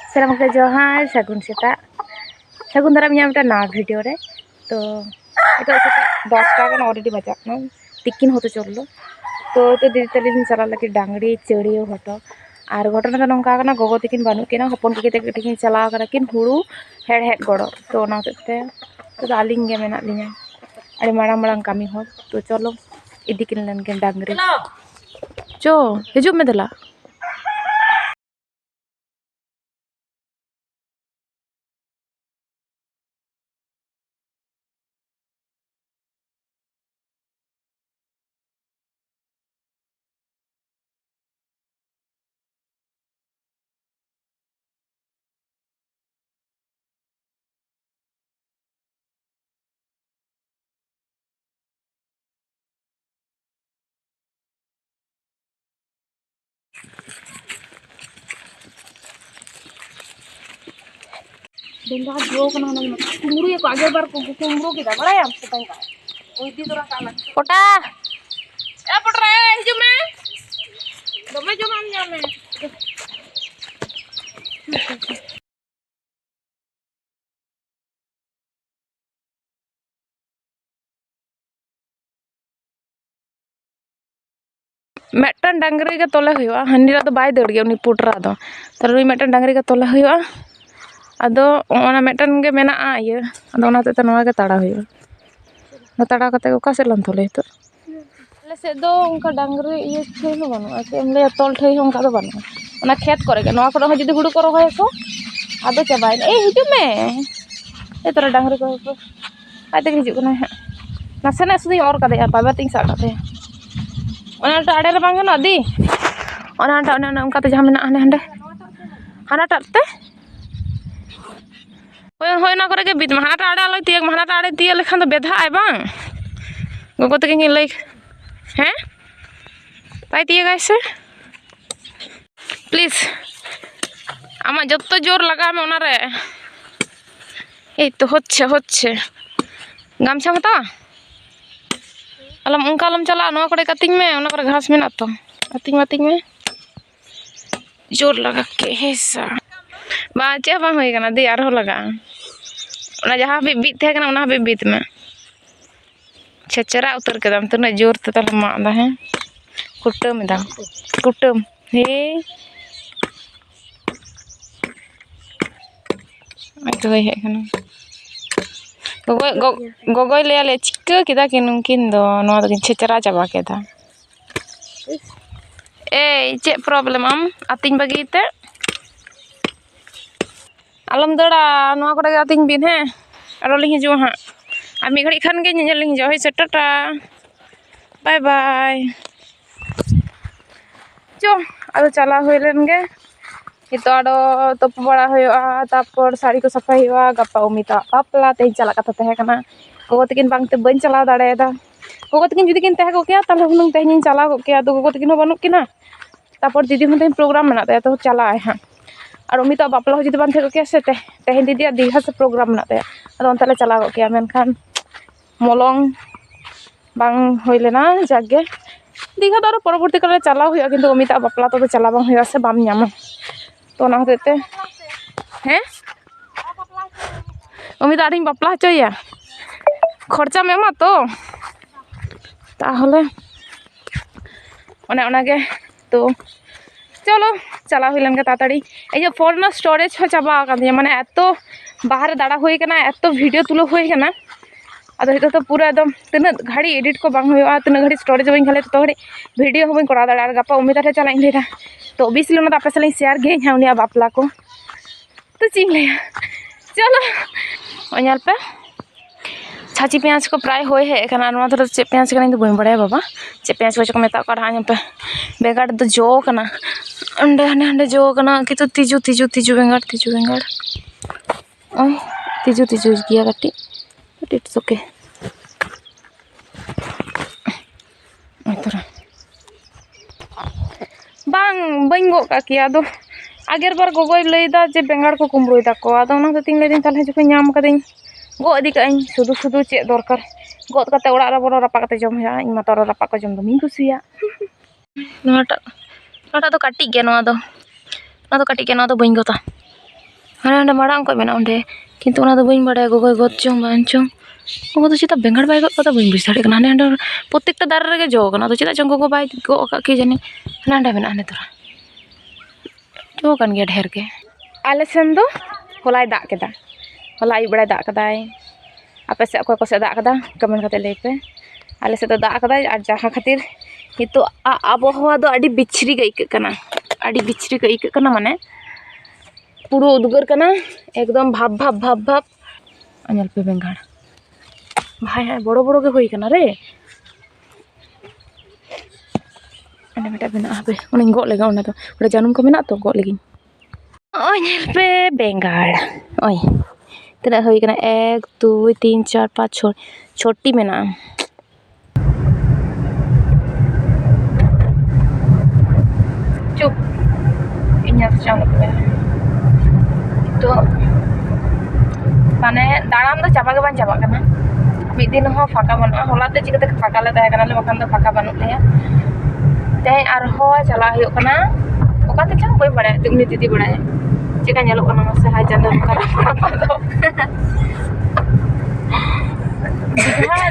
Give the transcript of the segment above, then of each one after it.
Salam ke Johar, Sagun Seta. Sagun dalam nyam ta na video re. तो itu sekitar 10 टा kan already baca ना tikin होते चलो तो दीदी तली चला लगे डांगड़ी चेड़ियो हटो और घटना तो नौका करना गोगो तिकिन बानु किना हपन के तिकिन चला कर किन हुड़ू हेड हेड गड़ो तो ना होते तो आलिंग गे मेना लिया अरे माड़ांग माड़ांग कमी हो तो चलो इदी किन लन के डांगड़ी चो हिजुब में दला बेंगार जो कना ना कुमरू ये आगे बार कुमरू की बड़ा है हमसे तंगा ओई दी तोरा काला पोटा ए पोटरा हिजु में दमे जो मान जा में मेटन डांगरी के तोले हुआ हनीरा तो बाय दड़ गया उनी पुटरा दो तर उनी मेटन डांगरी के तोले हुआ अदो ओना मेटन के मेना इया अदो ओना ते नवा के ताड़ा हुआ ना ताड़ा कते ओका से लन तोले तो ले से दो उनका डांगरी ये छे हो बनो ऐसे हमले तोल ठई हो उनका दो बनो ओना खेत करे के नवा को जदी हुड़ू को रहोय को अदो चबाय ए हिजु में ए तोरा डांगरी को आते हिजु कना नासेना सुदी और कदे बाबा तिंग सा कदे ओना आड़े रे बांग ना दी ओना उनका ते जहां मेना हने हंडे हाना टाते होय ना करे के बीत में हाना आड़े आलो तियक हाना आड़े तिय लेखान तो बेधा आय बांग गोगो तके नि लई हैं पाई तिय गाइस प्लीज आमा जत्तो जोर लगा में ओना रे ए तो होच्छे गामछा मता अलम उनका अलम चला नवा करे कतिंग में ओना करे घास में ना तो अतिंग में जोर लगा के हेसा बाचे बांग होय कना दे आरो लगा ओना जहां भी बीत थे कना ओना भी बीत में छचरा उतर के दम तने जोर ते तल मा दा है कुटम दम कुटम हे तो है कना गोगोय ले आले चिक्का किदा कि नुकिन दो नवा दो छचरा चाबा केदा ए चे प्रॉब्लम आम अतिंग बगीते आलम दड़ा नवा कोडे अतिंग बिन है आरो लिं हिजो हां आ मी घड़ी खान गे नेल लिं हिजो है टाटा बाय बाय चो आरो चला होइलेन गे हितो आडो तोप बड़ा होयोआ तापर साड़ी को सफा होयोआ गप्पा उमिता बापला ते चला कथा तहे कना गोगो तकिन बांगते बन चला दाड़ेदा गोगो तकिन जुदी किन तहे को किया ताले हुनंग तेहिन चला को किया तो गोगो तकिन बनु किना तापर दीदी हुन प्रोग्राम मना ते तो चला आय हां और उमिता बापला हो जुदी बान थे को किया से तेहिन दीदी दीघा से प्रोग्राम मना ते अदो अंतले चला को किया मेनखान मोलंग बांग होइलेना जागे दीघा दो परवर्ती काले चला हुआ किंतु उमिता बापला तो चला बांग हुआ से बाम न्यामा तो ना होते हैं उम्मीद आड़ी बापला चोया खर्चा में मा तो ताहले तो चलो चला हुई लेन ताड़ी ये फोन स्टोरेज हो चाबा माने एत बाहर दाड़ा हुई कना एत वीडियो तुलो हुई कना अदो हितो तो पूरा एकदम तीना घड़ी एडिट को बांग हुआ तीना घड़ी स्टोरेज बन खाले तो घड़ी वीडियो हो बन करा दाड़ा गपा उम्मीद रे चला लेरा तो ऑब्वियसली ना आपे सलाइ शेयर गे हाँ उनिया बापला को तो चीज ले चलो ओनाल पे छाची पेंच को प्राय होय है एखना नवा धर चे पेंच कना तो बई बड़ाय बाबा चे पेंच को मेता को हां पे बेगाड़ तो जो कना अंडे हंडे जो कना कि तो तिजु बेगाड़ ओय तिजु गया कटी बट इट्स ओके इतरा बांग बई गो का किया दो आगेर बार गोगोय लैदा जे बेंगाड़ को कुमब्रोयदा को आदो ओना तो तिंग लेदिन ताले जखो नाम कदिन गो इदी काइन सुदु चे दरकार गद काते ओड़ा रे बरो रापा काते जम हुआ इन मा तोर रापा को जम दो मिन कुसिया नोटा तो काटी गे नोआ दो काटी गे नोआ दो बई गोता ᱦᱟᱸᱰᱮ ᱢᱟᱲᱟᱝ ᱠᱚ ᱢᱮᱱᱟᱜᱼᱟ ᱚᱸᱰᱮ, ᱠᱤᱱᱛᱩ ᱚᱱᱟ ᱫᱚ ᱵᱟᱹᱧ ᱵᱟᱲᱟᱭᱟ ᱜᱚᱜᱚᱭ ᱜᱚᱫ ᱪᱚᱝ ᱵᱟᱝ ᱪᱚᱝ᱾ ᱜᱚᱜᱚ ᱫᱚ ᱪᱮᱫᱟᱜ ᱵᱮᱸᱜᱟᱲ ᱵᱟᱭ ᱜᱚᱫ ᱠᱟᱫᱟ ᱵᱟᱹᱧ ᱵᱩᱡᱽ ᱫᱟᱲᱮᱭᱟᱜ ᱠᱟᱱᱟ᱾ ᱦᱟᱸᱰᱮ ᱯᱨᱚᱛᱛᱮᱠᱴᱟ ᱫᱟᱨᱮ ᱨᱮᱜᱮ ᱡᱚ ᱠᱟᱱᱟ, ᱟᱫᱚ ᱪᱮᱫᱟᱜ ᱪᱚᱝ ᱜᱚᱜᱚ ᱵᱟᱭ ᱜᱚᱫ ᱟᱠᱟᱫ ᱠᱤ ᱡᱟᱹᱱᱤ᱾ ᱦᱟᱸᱰᱮ ᱢᱮᱱᱟᱜᱼᱟ ᱦᱟᱸᱰᱮ ᱛᱚᱨᱟ ᱡᱚ ᱠᱟᱱ ᱜᱮᱭᱟ ᱰᱷᱮᱨ ᱜᱮ᱾ ᱟᱞᱮ ᱥᱮᱱ ᱫᱚ ᱦᱚᱞᱟᱭ ᱫᱟᱜ ᱠᱮᱫᱟ, ᱦᱚᱞᱟ ᱟᱹᱭᱩᱵ ᱵᱮᱲᱟᱭ ᱫᱟᱜ ᱠᱟᱫᱟᱭ᱾ ᱟᱯᱮ ᱥᱮᱫ ᱚᱠᱚᱭ ᱠᱚᱥᱮᱫ ᱫᱟᱜ ᱠᱟᱫᱟ ᱠᱚᱢᱮᱱᱴ ᱠᱟᱛᱮ ᱞᱟᱹᱭ ᱯᱮ᱾ ᱟᱞᱮ ᱥᱮᱫ ᱫᱚ ᱫᱟᱜ ᱠᱟᱫᱟᱭ, ᱟᱨ ᱡᱟᱦᱟᱸ ᱠᱷᱟᱹᱛᱤᱨ ᱱᱤᱛᱚᱜ ᱟᱵᱚᱦᱟᱣᱟ ᱫᱚ ᱟᱹᱰᱤ ᱵᱤᱪᱷᱨᱤ ᱜᱮ ᱟᱹᱭᱠᱟᱹᱜ ᱠᱟᱱᱟ, ᱟᱹᱰᱤ ᱵᱤᱪᱷᱨᱤ ᱜᱮ ᱟᱹᱭᱠᱟᱹᱜ ᱠᱟᱱᱟ, ᱢᱟᱱᱮ পুরো উদ্গার কানা একদম ভাব ভাব ভাব ভাব। ᱧᱮᱞ ᱯᱮ বেঙ্গাড় ভাই, হ্যাঁ বড় বড় গে হই কানা রে। ᱚᱸᱰᱮ ᱢᱤᱫᱴᱟᱝ ᱢᱮᱱᱟᱜᱼᱟ, ᱦᱟᱯᱮ ᱚᱱᱟᱧ ᱜᱚᱫ ᱞᱮᱜᱟ, ᱚᱱᱟ ᱫᱚ ᱚᱸᱰᱮ ᱡᱟᱹᱱᱩᱢ ᱠᱚ ᱢᱮᱱᱟᱜ ᱛᱚ, ᱜᱚᱫ ᱞᱮᱜᱤᱧ। ᱱᱚᱜᱼᱚᱭ ᱧᱮᱞ ᱯᱮ বেঙ্গাড়, ᱱᱚᱜᱼᱚᱭ ᱛᱤᱱᱟᱹᱜ ᱦᱩᱭ ᱠᱟᱱᱟ 1 2 3 4 5 6 6টি ᱢᱮᱱᱟᱜᱼᱟ। চুপ, ᱤᱧ ᱟᱨ ᱪᱟᱞᱟᱜ ᱠᱟᱱᱟ তো, মানে দাঁড়ান তো চাপা গে বাং চাবাᱜ ᱠᱟᱱᱟ। ᱢᱤᱫ ᱫᱤᱱ ᱦᱚᱸ ᱯᱷᱟᱸᱠᱟ ᱵᱟᱹᱱᱩᱜᱼᱟ। ᱦᱚᱞᱟ ᱛᱮ ᱪᱤᱠᱟᱹᱛᱮ ᱯᱷᱟᱸᱠᱟ ᱞᱮ ᱛᱟᱦᱮᱸ ᱠᱟᱱᱟᱞᱮ, ᱵᱟᱠᱷᱟᱱ ᱫᱚ ᱯᱷᱟᱸᱠᱟ ᱵᱟᱹᱱᱩᱜ ᱞᱮᱭᱟ। ᱛᱮᱦᱮᱧ ᱟᱨᱦᱚᱸ ᱪᱟᱞᱟᱜ ᱦᱩᱭᱩᱜ ᱠᱟᱱᱟ, ᱚᱠᱟᱛᱮ ᱪᱚᱝ ᱵᱟᱹᱧ ᱵᱟᱲᱟᱭᱟ, ᱩᱱᱤ ᱫᱤᱫᱤ ᱵᱟᱲᱟᱭᱟ ᱪᱮᱫᱠᱟ ᱧᱮᱞᱚᱜ ᱠᱟᱱᱟ ᱢᱟᱥᱮ। ᱦᱟᱭ ᱪᱟᱸᱫᱳ ᱫᱚ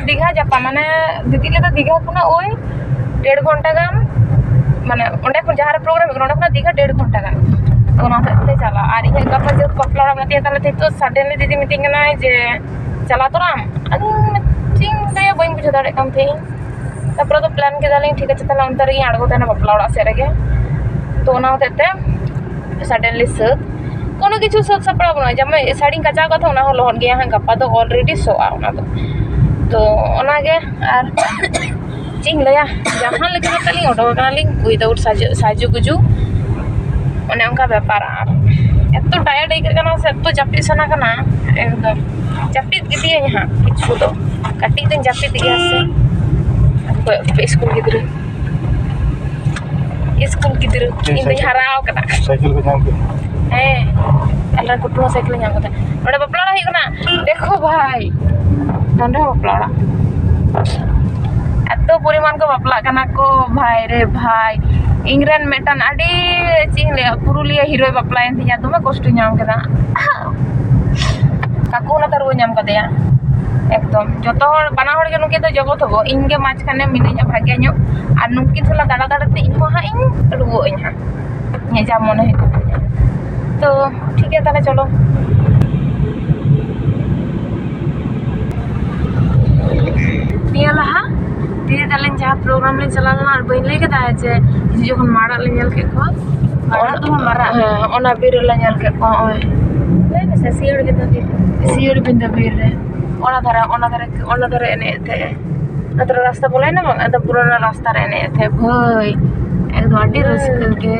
দীঘা যাপা মানে দিদি ᱞᱮᱫᱟ দীঘা ᱠᱷᱚᱱᱟᱜ ওই 1.5 ঘন্টা গান, মানে ᱚᱸᱰᱮ ᱠᱷᱚᱱ ᱡᱟᱦᱟᱸ ᱨᱮ ᱯᱨᱳᱜᱨᱟᱢ ᱦᱩᱭᱩᱜ ᱠᱟᱱᱟ ᱚᱸᱰᱮ ᱠᱷᱚᱱᱟᱜ ᱫীঘᱟ 1.5 ঘন্টা গান। ᱚᱱᱟ ᱦᱚᱛᱮᱡ ᱛᱮ ᱪᱟᱞᱟᱜ, ᱟᱨ ᱤᱧᱟᱹᱜ ᱜᱟᱯᱟ ᱡᱮᱦᱮᱛᱩ ᱵᱟᱯᱞᱟ ᱚᱲᱟᱜ ᱢᱮᱱᱟᱜ ᱛᱤᱧᱟ, ᱛᱟᱦᱞᱮ ᱱᱤᱛᱚᱜ ᱥᱟᱰᱮᱱᱞᱤ ᱫᱤᱫᱤ ᱢᱤᱛᱟᱹᱧ ᱠᱟᱱᱟᱭ ᱡᱮ ᱪᱟᱞᱟᱣ ᱛᱚᱨᱟᱜ ᱟᱢ। ᱟᱫᱚ ᱪᱮᱫ ᱤᱧ ᱞᱟᱹᱭᱟ ᱵᱟᱹᱧ ᱵᱩᱡᱷᱟᱹᱣ ᱫᱟᱲᱮᱭᱟᱜ ᱠᱟᱱ ᱛᱟᱦᱮᱸᱧ। ᱛᱟᱨᱯᱚᱨᱮ ᱫᱚ ᱯᱞᱟᱱ ᱠᱮᱫᱟᱞᱤᱧ ᱴᱷᱤᱠ ᱟᱪᱷᱮ ᱛᱟᱦᱞᱮ ᱚᱱᱛᱮ ᱨᱮᱜᱮᱧ ᱟᱬᱜᱚ ᱛᱟᱦᱮᱱᱟ ᱵᱟᱯᱞᱟ ᱚᱲᱟᱜ ᱥᱮᱫ ᱨᱮᱜᱮ। তো ᱚᱱᱟ ᱦᱚᱛᱮᱡ তে সাডেনলি ᱥᱟᱹᱛ, কোনো কিছু ᱥᱟᱹᱛ ᱥᱟᱯᱲᱟᱣ ᱵᱟᱹᱱᱩᱜᱼᱟ। ᱡᱟᱢᱟᱭ ᱥᱟᱹᱲᱤᱧ ᱠᱟᱪᱟᱣ ᱠᱟᱫᱟ ᱚᱱᱟ ᱦᱚᱸ ᱞᱚᱦᱚᱫ ᱜᱮᱭᱟ ᱦᱟᱸᱜ, ᱜᱟᱯᱟ ᱫᱚ ᱚᱞᱨᱮᱰᱤ ᱥᱚᱜᱼᱟ ᱚᱱᱟ ᱫᱚ। তো ᱚᱱᱟᱜᱮ, ᱟᱨ ᱪᱮᱫ ᱤᱧ ᱞᱟᱹᱭᱟ, ᱡᱟᱦᱟᱸ ᱞᱮᱠᱟ ᱠᱟᱛᱮ ᱞᱤᱧ ᱚᱰᱚᱠ ᱟᱠᱟᱱᱟᱞᱤᱧ ᱩᱭᱤᱫᱟᱣᱩᱴ ᱥᱟᱡᱩ ᱜᱩᱡᱩ, ᱚᱱᱮ ᱚᱱᱠᱟ ᱵᱮᱯᱟর। ᱟᱨ এত টায়ার্ড আইকাᱹᱜ ᱠᱟᱱᱟ ᱥᱮ, এত ᱡᱟᱹᱯᱤᱫ ᱥᱟᱱᱟ ᱠᱟᱱᱟ, একদম ᱡᱟᱹᱯᱤᱫ ᱜᱤᱫᱤᱭᱟᱹᱧ ᱦᱟᱸᱜ ᱠᱤᱪᱷᱩ ᱫᱚ, ᱠᱟᱹᱴᱤᱡ ᱫᱚᱧ ᱡᱟᱹᱯᱤᱫ ᱜᱮᱭᱟ ᱥᱮ। ᱤᱥᱠᱩᱞ ᱜᱤᱫᱽᱨᱟᱹ, ᱤᱥᱠᱩᱞ ᱜᱤᱫᱽᱨᱟᱹ ᱤᱧ ᱫᱚᱧ ᱦᱟᱨᱟᱣ ᱠᱟᱱᱟ। साइकिल को जाम के ᱦᱮᱸ, ᱟᱞᱮ ᱠᱩᱴᱩ ᱦᱚᱸ ᱥᱟᱭᱠᱮᱞ ᱧᱟᱢ ᱠᱟᱫᱟ। ᱱᱚᱰᱮ ᱵᱟᱯᱞᱟ ᱚᱲᱟᱜ ᱦᱩᱭᱩᱜ ᱠᱟᱱᱟ, ᱫᱮᱠᱷᱳ ᱵᱷᱟই, ᱱᱚᱰᱮ ᱦᱚᱸ ᱵᱟᱯᱞᱟ ᱚᱲᱟᱜ। এত পরিমাণ কো বাপলাগ কানা কো ভাই রে ভাই। ইংরেন মেটান আডি ᱪᱮᱫ ᱤᱧ ᱞᱟᱹᱭᱟ, ᱯᱩᱨᱩᱞᱤᱭᱟᱹ ᱦᱤᱨᱳᱭ ᱵᱟᱯᱞᱟᱭᱮᱱ ᱛᱤᱧᱟ, ᱫᱚᱢᱮ ᱠᱚᱥᱴᱚᱧ ᱧᱟᱢ ᱠᱮᱫᱟ। কাকু ᱚᱱᱟᱛᱮ ᱨᱩᱣᱟᱹ ᱧᱟᱢ ᱠᱟᱫᱮᱭᱟ একদম। ᱡᱚᱛᱚ ᱦᱚᱲ ᱵᱟᱱᱟ ᱦᱚᱲ ᱜᱮ ᱱᱩᱠᱤᱱ ᱫᱚ ᱡᱚᱜᱚᱛ ᱦᱚᱵᱚ, ᱤᱧ ᱜᱮ ᱢᱟঝখানে ᱢᱤᱱᱟᱹᱧᱟ ᱵᱷᱟᱜᱮ ᱧᱚᱜ, ᱟᱨ ᱱᱩᱠᱤᱱ ᱥᱟᱞᱟᱜ ᱫᱟᱬᱟ ᱫᱟᱬᱟ ᱛᱮ ᱤᱧ ᱦᱚᱸ ᱦᱟᱸᱜ ᱤᱧ ᱨᱩᱣᱟᱹᱜ ᱟᱹᱧ ᱦᱟᱸᱜ, ᱤᱧᱟᱹᱜ ᱡᱟ ᱢᱚᱱᱮ ᱦᱩᱭᱩᱜ ᱠᱟᱱᱟ। তো ঠিক আছে তাহলে চলো। নিয়ে লাহা দিদি তাহলে ᱡᱟᱦᱟᱸ ᱯᱨᱳᱜᱨᱟᱢ ᱞᱮ ᱪᱟᱞᱟᱣ ᱞᱮᱱᱟ, ᱟᱨ ᱵᱟᱹᱧ ᱞᱟᱹᱭ ᱠᱮᱫᱟ ᱡᱮ ᱡᱚᱠᱷᱚᱱ ᱢᱟᱨᱟᱜ ᱞᱮ ᱧᱮᱞ ᱠᱮᱫ ᱠᱚᱣᱟ, ᱢᱟᱨᱟᱜ ᱫᱚ ᱢᱟᱨᱟᱜ, ᱦᱮᱸ ᱚᱱᱟ ᱵᱤᱨ ᱨᱮᱞᱮ ᱧᱮᱞ ᱠᱮᱫ ᱠᱚᱣᱟ। ᱱᱚᱜᱼᱚᱭ ᱞᱟᱹᱭ ᱢᱮᱥᱮ, ᱥᱤᱭᱟᱹᱲ ᱵᱤᱱᱫᱟᱹ ᱵᱤᱨ, ᱥᱤᱭᱟᱹᱲ ᱵᱤᱱᱫᱟᱹ ᱵᱤᱨ ᱨᱮ ᱚᱱᱟ ᱫᱷᱟᱨᱮ ᱮᱱᱮᱡ ᱛᱟᱦᱮᱸᱜ। ᱱᱚᱛᱮ ᱨᱟস্তা ᱵᱚᱞᱚᱭᱮᱱᱟ ᱵᱟᱝ, ᱟᱫᱚ ᱯᱩᱨᱟᱹ ᱨᱟস্তা ᱨᱮ ᱮᱱᱮᱡ ᱛᱟᱦᱮᱸᱜ ᱵᱷᱟᱹᱭ, একদম ᱟᱹᱰᱤ ᱨᱟᱹᱥᱠᱟᱹ ᱜᱮ।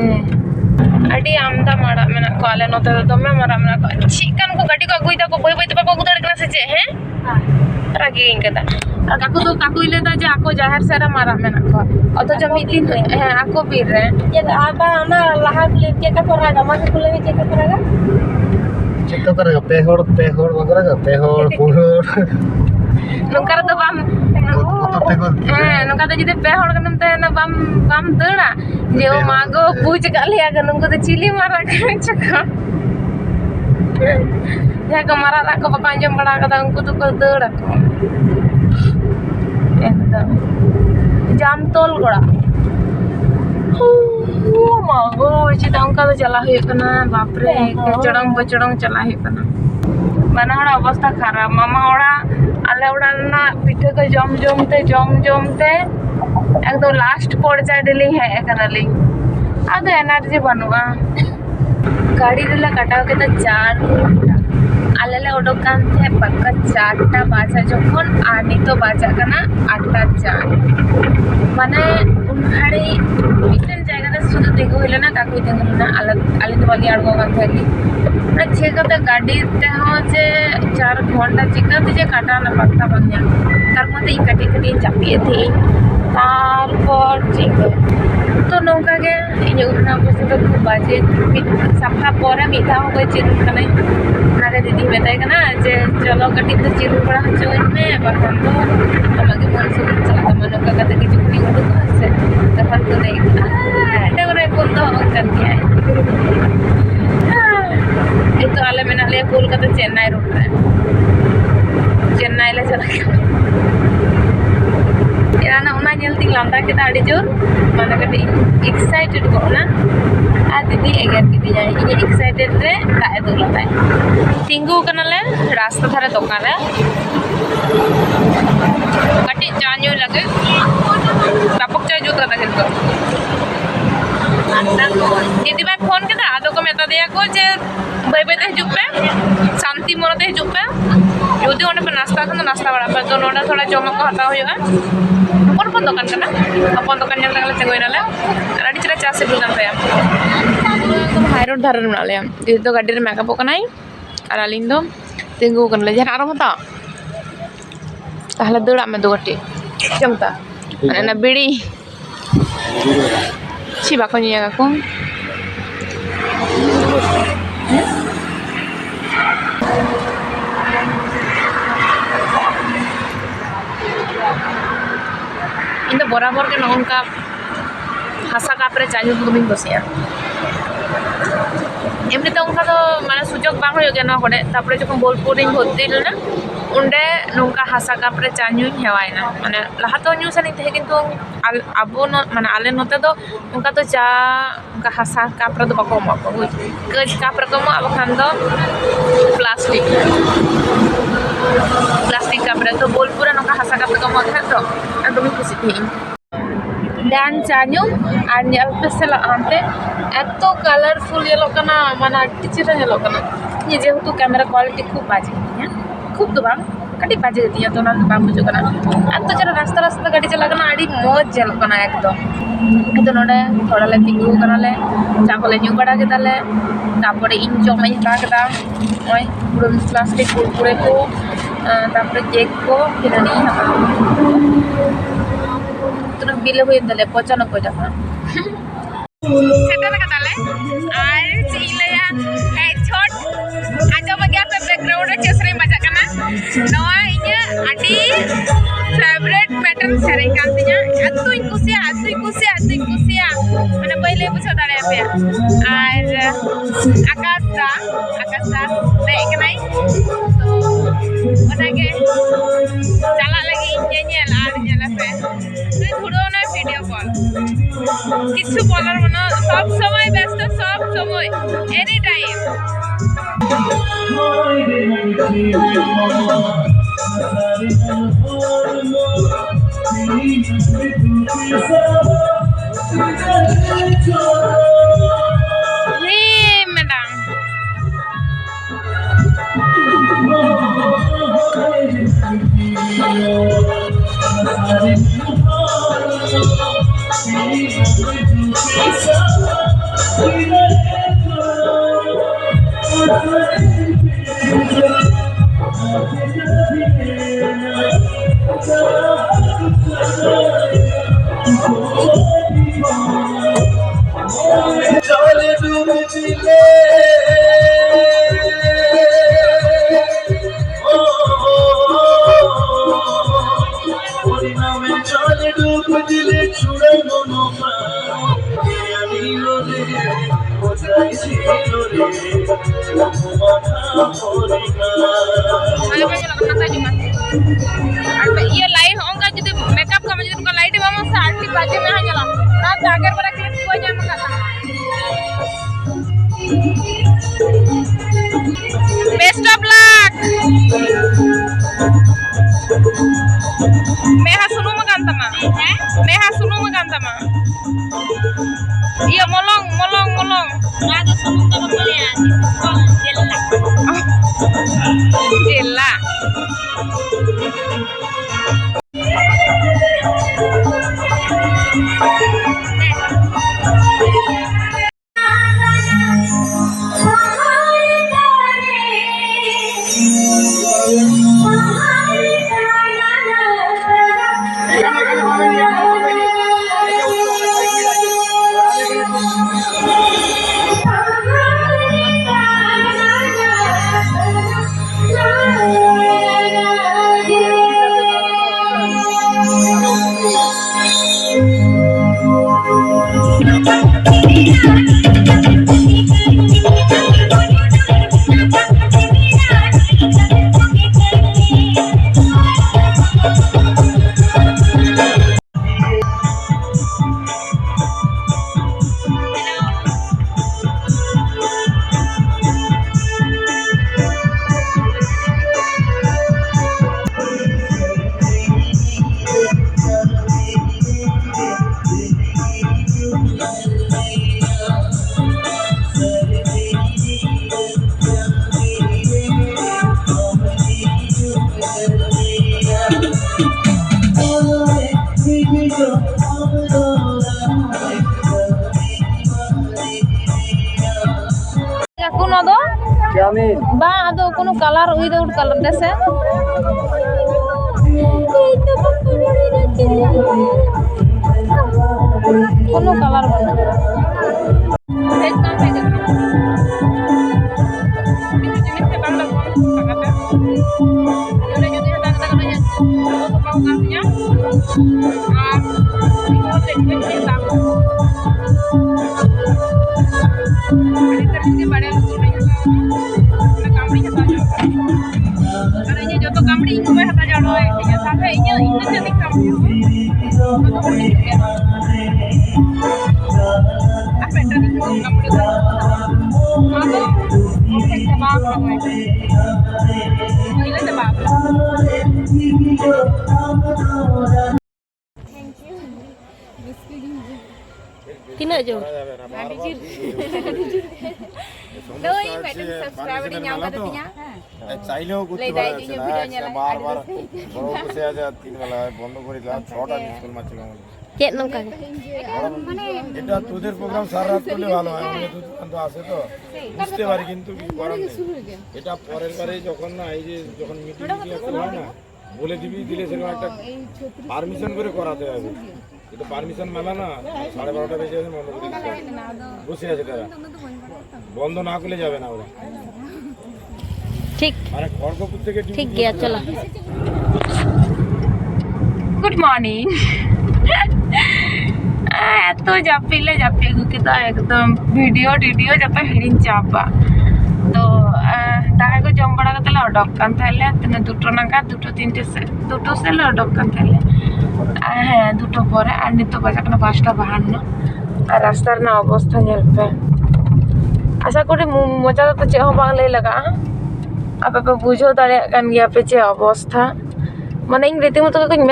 ᱟᱹᱰᱤ ᱟᱢᱫᱟ ᱢᱟᱨᱟᱜ ᱢᱮᱱᱟᱜ ᱠᱚᱣᱟ ᱟᱞᱮ ᱱᱚᱛᱮ ᱫᱚ, ᱫᱚᱢᱮ ᱢᱟᱨᱟᱜ ᱢᱮᱱᱟᱜ ᱠᱚᱣᱟ। ᱪᱮᱫᱠᱟᱱ ᱠᱚ ᱜᱟᱹᱰᱤ ᱠᱚ ᱟᱹᱜᱩᱭᱮᱫᱟ ᱠᱚ, ᱵᱟᱹᱭ ᱵᱟᱹᱭᱛᱮ ᱵᱟᱠᱚ ᱟᱹᱜᱩ ᱫᱟᱲᱮᱭᱟᱜ ᱠᱟᱱᱟ ᱥᱮ ᱪᱮᱫ? ᱦᱮᱸ, ᱨᱟᱹᱜᱤᱧ ᱠᱟᱫᱟ। ᱟᱨ ᱠᱟᱠᱩᱭ ᱞᱟᱹᱭᱫᱟ ᱡᱮ ᱟᱠᱚ ᱡᱟᱦᱮᱨ ᱥᱮᱫ ᱨᱮ ᱢᱟᱨᱟᱜ ᱢᱮᱱᱟᱜ ᱠᱚᱣᱟ, ᱚᱛᱷᱚᱪᱚ ᱢᱤᱫ ᱫᱤᱱ, ᱦᱮᱸ ᱟᱠᱚ ᱵᱤᱨ ᱨᱮ ᱟᱵᱟᱨ ᱚᱱᱟ ᱞᱟᱦᱟ ᱪᱮᱫᱠᱟ ᱠᱚ ᱨᱟᱜᱟ, ᱢᱟᱱᱮ ᱠᱚ ᱞᱟᱹᱭ ᱪᱮᱫᱠᱟ ᱠᱚ ᱨᱟᱜᱟ? चित्तो करेगा पेहड़ पेहड़ वगैरह का पेहड़ पुहड़ ᱱᱚᱝᱠᱟ ᱨᱮᱫᱚ ᱵᱟᱢ, ᱦᱮᱸ ᱱᱚᱝᱠᱟ ᱫᱚ ᱡᱩᱫᱤ ᱯᱮ ᱦᱚᱲ ᱜᱟᱱᱮᱢ ᱛᱟᱦᱮᱱᱟ ᱵᱟᱢ ᱫᱟᱹᱲᱟ ᱡᱮ ᱳ ᱢᱟ ᱜᱳ ᱵᱩᱡᱽ ᱠᱟᱜ ᱞᱮᱭᱟ ᱠᱚ ᱱᱩᱝᱠᱩ ᱫᱚ ᱪᱤᱞᱤ ᱢᱟᱨᱟᱜ ᱠᱟᱱ ᱪᱚᱠᱚ। ᱡᱟᱦᱟᱸᱭ ᱠᱚ ᱢᱟᱨᱟᱜ ᱨᱟᱜ ᱠᱚ ᱵᱟᱠᱚ ᱟᱸᱡᱚᱢ ᱵᱟᱲᱟ ᱠᱟᱫᱟ ᱩᱱᱠᱩ ᱫᱚᱠᱚ ᱫᱟᱹᱲ ᱟᱠᱚ একদম। জামতল ᱜᱚᱲᱟ, মা গো ᱪᱮᱫᱟᱜ ᱚᱱᱠᱟ ᱫᱚ ᱪᱟᱞᱟᱜ ᱦᱩᱭᱩᱜ ᱠᱟᱱᱟ, ᱵᱟᱯᱨᱮ ᱠᱚᱪᱲᱚᱝ ᱵᱚᱪᱲᱚᱝ ᱪᱟᱞᱟᱜ ᱦᱩᱭᱩᱜ ᱠᱟᱱᱟ। ᱵᱟᱱᱟ ᱦᱚᱲᱟᱜ ᱚᱵᱚᱥᱛᱷᱟ ᱠᱷᱟᱨᱟᱯ, ᱢᱟᱢᱟ ᱚᱲᱟᱜ ᱟᱞᱮ ᱚᱲᱟᱜ ᱨᱮᱱᱟᱜ ᱯᱤᱴᱷᱟᱹ ᱠᱚ ᱡᱚᱢ ᱡᱚᱢ তে একদম লাস্ট পর্যায়ে ᱨᱮᱞᱤᱧ ᱦᱮᱡ ᱟᱠᱟᱱᱟᱞᱤᱧ, ᱟᱫᱚ এনার্জি ᱵᱟᱹᱱᱩᱜᱼᱟ। গাড়ি রেলে কাটাও কেটে 4 ঘন্টা, আলে লে ওডোক কান ᱛᱟᱦᱮᱸ ᱯᱟᱠᱟ 4টা বাজা যখন, আর নিতো বাজা কানা 8টা 4, মানে উন ঘাড়ি মিটен জায়গাতে শুধু দেখো হইলো না, কাকুই দেখো না, আলে তো বালি আড়গো কান থাকি না, ᱪᱮᱠᱟᱛᱮ ᱜᱟᱹᱰᱤ ᱛᱮᱦᱚᱸ ᱡᱮ 4 ঘন্টা ᱪᱮᱠᱟᱛᱮ ᱡᱮ ᱠᱟᱴᱟᱣ ᱱᱟ ᱯᱟᱛᱛᱟ ᱵᱟᱝ ᱧᱟᱢ। তার মধ্যে ᱤᱧ ᱠᱟᱹᱴᱤᱡ ᱠᱟᱹᱴᱤᱡ ᱪᱟᱯᱤᱭᱮᱫ ᱛᱟᱦᱮᱸᱧ, তারপর ᱪᱮᱫ তো ᱱᱚᱝᱠᱟ ᱜᱮ ᱤᱧᱟᱹᱜ ᱩᱱᱟᱹᱜ ᱚᱵᱚᱥᱛᱷᱟ ᱫᱚ ᱠᱷᱩᱵ ᱵᱟᱡᱮ। ᱥᱟᱯᱷᱟ ᱯᱚᱨᱮ ᱢᱤᱫ ᱫᱷᱟᱣ ᱦᱚᱸ ᱵᱟᱹᱧ ᱪᱤᱨᱩᱱ ᱠᱟᱱᱟᱹᱧ, ᱚᱱᱟᱜᱮ ᱫᱤᱫᱤ ᱢᱮᱛᱟᱭ ᱠᱟᱱᱟ ᱡᱮ ᱪᱚᱞᱚ ᱠᱟᱹᱴᱤᱡ ᱫᱚ ᱪᱤᱨᱩᱱ ᱵᱟᱲᱟ ᱦᱚᱪᱚᱧ ᱢᱮ, ᱵᱟᱠᱷᱟᱱ ᱫᱚ ᱟᱢᱟᱜ ᱜᱮ ᱢᱚᱱ ᱥᱩᱨᱩᱜ ᱪᱟᱞᱟᱜ ᱛᱟᱢᱟ, ᱱᱚᱝᱠᱟ ᱠᱟᱛᱮ ᱜᱮ ᱡᱚᱠᱷᱚᱱᱤᱧ ᱩᱰᱩᱠᱚᱜᱼᱟ ᱥᱮ তখন তো দেখ ᱰᱟᱝᱨᱟ ᱠᱚ ᱫᱚ ᱚᱱᱠᱟᱱ ᱜᱮᱭᱟᱭ। এই তো আলে ले कोलकाता चेन्नई रोड रे चेन्नई ले चला याना उना नेलती लांदा के दाड़ी जोर माने कटी एक्साइटेड को ना आ दीदी एगर की दी जाए ये एक्साइटेड रे दाए दो लाता तिंगू कनले रास्ता धारे दुकान रे कटी जान्यू लगे टपक चाय जो करता है दीदी भाई फोन के आदो को मेता दिया को जे भाई भाई हिजुप पे शांति मोरते हिजुप पे यदि ओने पे नाश्ता खन नाश्ता बड़ा पे तो नोडा थोड़ा जमा को हता होगा अपन दुकान करना अपन दुकान जल तकले तेगोय नाले अड़ी चला चास से दुकान पे एकदम हाई रोड धारे नाले दीदी तो गाड़ी रे मेकअप कनाई और अलिंग दो तिंगू कनले जहन आरो हता ताहले दड़ा में दो गटी जमता ना बीड़ी ची बाको निया को इन बराबर के नौका हासा कापरे चालू तुम्हें बसिया एमनी तो उनका तो माने सुजोग बांग हो गया ना कोडे तापरे जखन बोलपुर इन भर्ती लेना उंडे नौका हासा कापरे चान्यू हेवायना माने लहा तो न्यू सनी थे किंतु आबो न माने आले नते तो उनका तो चा उनका हासा कापरे तो बको मको बुझ गज कापरे को अब खान दो प्लास्टिक कापरे तो बोलपुर नौका हासा कापरे को मखन तो तुम्हें खुशी थी dan चान्यू और नेल पे से आनते एतो कलरफुल येलो कना माना टीचर येलो कना ये जेहेतु कैमरा क्वालिटी खूब बाजे है खूब तो बांग कटी बाजे दिया तो ना बांग बुझो कना एतो जरा रास्ता रास्ता गाड़ी चला कना आड़ी मौज जेल कना एकदम तो नोडे थोड़ा ले तिंगू कना ले चाको ले न्यू बड़ा के दाले तापरे इन जमाई हटा केदा ओय पूरा प्लास्टिक पूरे को तापरे केक को किनानी हटा तो बिल हुई दले 95 টাকা सेटल का दले और चिलया है छोट आजो बगिया पे बैकग्राउंड रे चसरे मजा कना नवा इnya आडी फेवरेट पैटर्न सेरे कांतिया अतुई कुसिया माने पहले बुझो दारे पे और आकाशा दे कनाई तो ओनागे चला लगी ñeñel আর ñela पे তুই ঘুরো না ভিডিও কল কিছু বলার মনে সব সময় ব্যস্ত সব সময় এনি টাইম ম্যাডাম ये लाइट होगा जो मेकअप का मुझे तुमका लाइट मामा से 8 बजे में चला ना जाकर बड़ा क्लिप हो जाए मका बेस्ट ऑफ लक मेहा सुनु मकान तमा iya molong ada sumu ka kalian jela क्या में বা আদো কোনো কালার উইদাউট কালার দেশে কোনো কালার বানা একদম হয়ে গেছে কিছু জিনিসে বাংলা বল টাকাটা এবারে যদি টাকা টাকা নিয়ে কত পাও গাছnya আর এগুলো দেখবেন কি দাম ini pada lucu kamri kata jauh karena ini jodoh kamri itu kata jauh ini sampai ini jadi kamri apa itu kamri atau oke sebab ini sebab Tina jauh. Doi, madam subscriber ni nyampe tu nya. চাইলেও করতে পারা যাচ্ছে না বারবার বড় বসে আছে 3 বেলা বন্ধ করে দিলাম 6টা স্কুল মারছিল Cek nongka. এটা তোদের প্রোগ্রাম সারা রাত করলে ভালো হয় আমি তো দোকান তো আসে তো বুঝতে পারি কিন্তু কি করার নেই এটা পরের বারে যখন না এই যে যখন মিটিং হয় না বলে দিবি দিলে সেরকম একটা পারমিশন করে করাতে হবে এটা পারমিশন মেলা না 12:30টা বেজে আছে বন্ধ করে দিতে হবে বসে আছে তারা বন্ধ না করলে যাবে না ওরা ঠিক মানে খড়গপুর থেকে ঠিক গিয়া চলো গুড মর্নিং এত জাপিলে জাপিয়ে গুকিতা একদম ভিডিও টিডিও যত হিড়িং চাপা তো দাকা কো জম বড়া কতলা অডক কান থাইলে তনে দুটো নাকা দুটো সেলে অডক কান থাইলে হ্যাঁ দুটো পরে আর নিতো বাজা কেন 5:52 আর রাস্তার না অবস্থা নেলপে আশা করি মজা তো চে হো বাং লাই লাগা আপে বুঝো দাঁড়ে কান গিয়া পে চে অবস্থা মানে ᱤᱧ ᱨᱤᱛᱤᱢᱚᱛᱚ ᱠᱚᱧ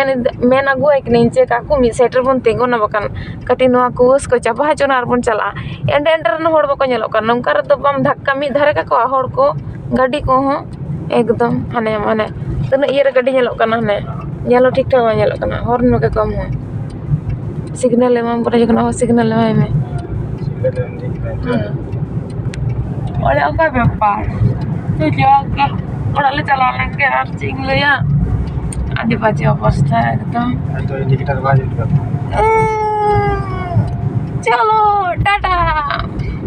ᱢᱮᱱ ᱟᱹᱜᱩᱣᱟᱭ ᱠᱟᱹᱱᱟᱹᱧ ᱡᱮ ᱠᱟᱠᱩ ᱢᱤᱫ ᱥᱮᱴᱮᱨ ᱵᱚᱱ ᱛᱤᱸᱜᱩᱱᱟ ᱵᱟᱠᱷᱟᱱ ᱠᱟᱹᱴᱤᱡ ᱱᱚᱣᱟ ᱠᱩᱣᱟᱹᱥ ᱠᱚ ᱪᱟᱵᱟ ᱦᱚᱪᱚᱱᱟ ᱟᱨ ᱵᱚᱱ ᱪᱟᱞᱟᱜᱼᱟ ᱮᱸᱰᱮ ᱨᱮᱱ ᱦᱚᱲ ᱵᱟᱠᱚ ᱧᱮᱞᱚᱜ ᱠᱟᱱᱟ ᱱᱚᱝᱠᱟ ᱨᱮᱫᱚ ᱵᱟᱢ ᱫᱷᱟᱠᱠᱟ ᱢᱤᱫ ᱫᱷᱟᱨᱮ ᱠᱟᱠᱚᱣᱟ ᱦᱚᱲ ᱠᱚ ᱜᱟᱹᱰᱤ ᱠᱚᱦᱚᱸ ᱮᱠᱫᱚᱢ ᱦᱟᱱᱮ ᱢᱟᱱᱮ ᱛᱤᱱᱟᱹᱜ ᱤᱭᱟᱹ ᱨᱮ ᱜᱟᱹᱰᱤ ᱧᱮᱞᱚᱜ ᱠᱟᱱᱟ ᱦᱟᱱᱮ ᱧᱮᱞ ᱦᱚᱸ ᱴᱷᱤᱠ ᱴᱷᱟᱠ ᱵᱟᱝ ᱧᱮᱞᱚᱜ ᱠᱟᱱᱟ ᱦᱚᱨᱱ ᱜᱮ ᱠᱚᱢ ᱦᱚᱸ ᱥᱤᱜᱽᱱᱮᱞ ᱮᱢᱟᱢ ᱠᱟᱱᱟ ᱡᱚᱠᱷᱚᱱ ᱦᱚᱸ ᱥᱤᱜᱽᱱᱮᱞ ᱮᱢᱟᱭ ᱢᱮ ᱚᱲᱟᱜ ᱚᱱᱠᱟ ᱵᱮᱯᱟর তো যাক ওড়ালে চালাও লাগে আর চিং লইয়া আদি বাজে অবস্থা একদম तो इंडिकेटर बाज চলো টাটা